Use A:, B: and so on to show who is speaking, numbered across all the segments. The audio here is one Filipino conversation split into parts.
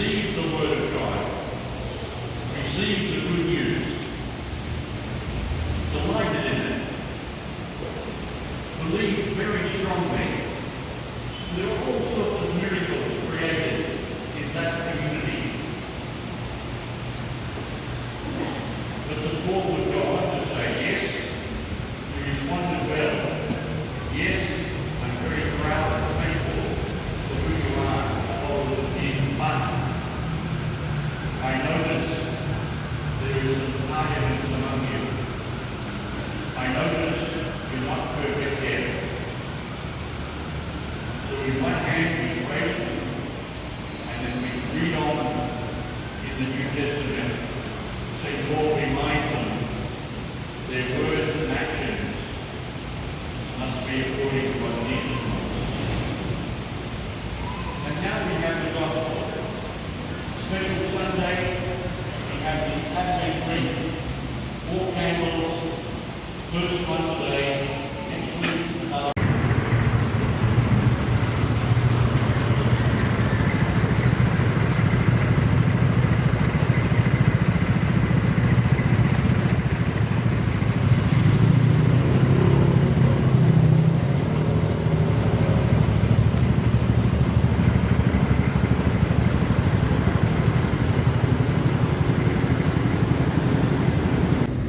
A: receive the word of God, receive the good news, delighted in it, believed very strongly. There are all sorts of miracles created in that community. But to forward God to say, yes, you responded well. Yes, I'm very proud and thankful for who you are as followers of Jesus. But I notice there is some arguments among you. I notice you're not perfect yet. So in one hand we praise Him, and then we read on in the New Testament, St. Paul reminds them their words and actions must be according to what Jesus wants. And now we have the Gospel. Special Sunday, we have the Advent wreath. 4 candles, first one today, next week another.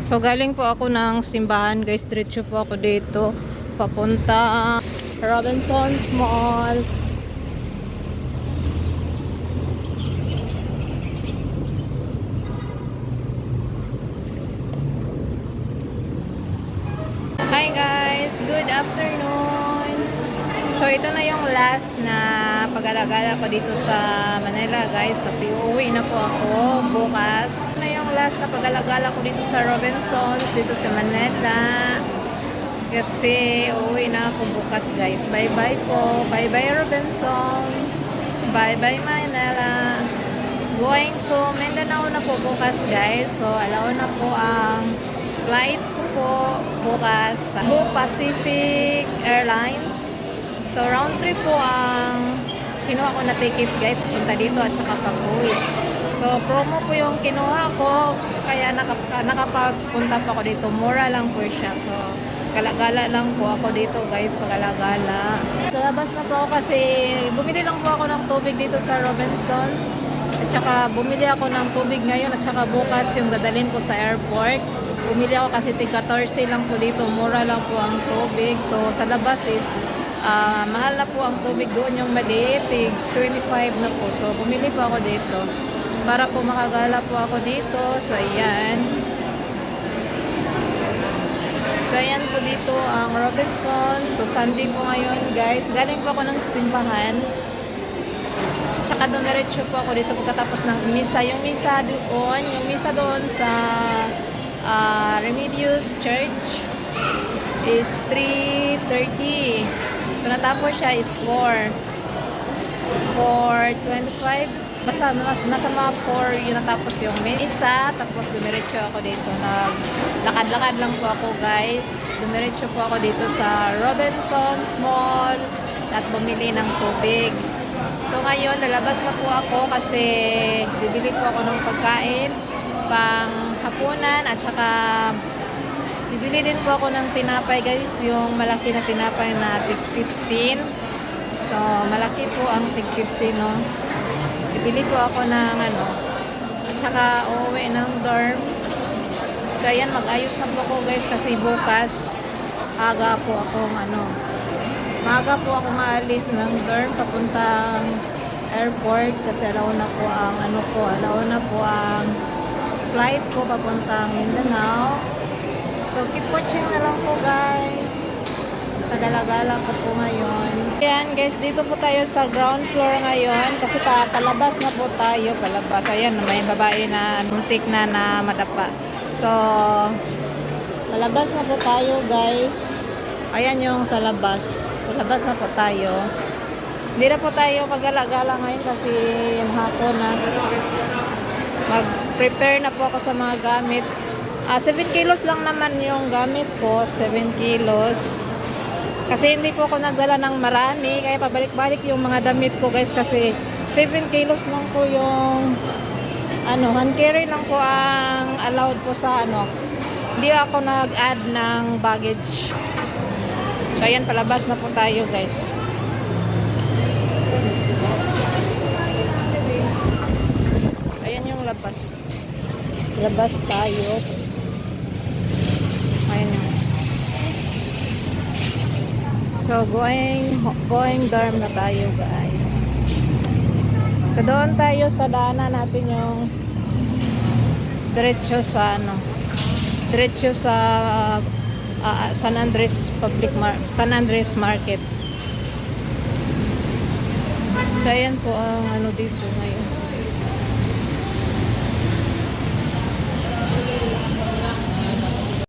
B: So galing po ako ng simbahan guys, diretso po ako dito papunta Robinson's Mall. Hi guys, good afternoon. So ito na yung last na pag-alagala ko dito sa Manila guys, kasi uuwi na po ako bukas. Ito na yung last na pag-alagala ko dito sa Robinsons dito sa Manila, kasi uuwi na ako bukas guys. Bye bye po, bye bye Robinsons, bye bye Manila. Going to Mindanao na po bukas guys. So alaw na po ang flight ko po bukas sa Pacific Airlines. So round trip po ang kinuha ko na ticket guys, punta dito at saka pag-uwi. So promo po yung kinuha ko, kaya nakapagpunta pa ako dito. Mura lang po siya. So gala-gala lang po ako dito guys, pag-alagala. So labas na po ako kasi bumili lang po ako ng tubig dito sa Robinsons. At saka bumili ako ng tubig ngayon at saka bukas yung dadalhin ko sa airport. Bumili ako kasi tig-14 lang po dito, mura lang po ang tubig. So sa labas is mahal na po ang tubig doon, yung maliit, 25 na po. So, bumili po ako dito para po makagala po ako dito. So, ayan. So, ayan po dito ang Robinson. So, Sunday po ngayon, guys. Galing po ako ng simbahan. Tsaka dumiretso po ako dito pagkatapos ng misa. Yung misa doon sa Remedios Church is 3:30. So, natapos siya is 4:25. Basta nasa mga 4 yung natapos yung misa. Tapos dumiretso ako dito. Lakad-lakad lang po ako guys. Dumiretso po ako dito sa Robinson's Mall at bumili ng tubig. So ngayon lalabas na po ako kasi bibili po ako ng pagkain pang hapunan at saka bibili din po ako ng tinapay guys, yung malaki na tinapay na tig 15. So malaki po ang tig 15 no. Bibili po ako ng at saka uuwi ng dorm. So ayan, mag-ayos na po ako guys kasi bukas aga po akong maaga po ako maalis ng dorm papuntang airport kasi alaw na po ang flight ko papuntang Mindanao. So, keep watching na lang po guys. Tagalagala ko po ngayon. Ayan guys, dito po tayo sa ground floor ngayon. Kasi palabas na po tayo. Palabas. Ayan, may babae na muntik na madapa. So, palabas na po tayo guys. Ayan yung sa labas. Palabas na po tayo. Hindi na po tayo pagalagala ngayon kasi hapon na. Mag-prepare na po ako sa mga gamit. 7 kilos lang naman yung gamit ko, 7 kilos. Kasi hindi po ako nagdala ng marami, kaya pabalik-balik yung mga damit ko guys kasi 7 kilos lang po yung ano, hand carry lang po ang allowed po sa ano. Hindi ako nag-add ng baggage. So ayan, palabas na po tayo guys. Ayan yung labas. Labas tayo. Ayan yung. So going dorm na tayo guys. So doon tayo sa daanan natin yung diretso sa ano, diretso sa San Andres San Andres Market. So ayan po ang ano dito ngayon.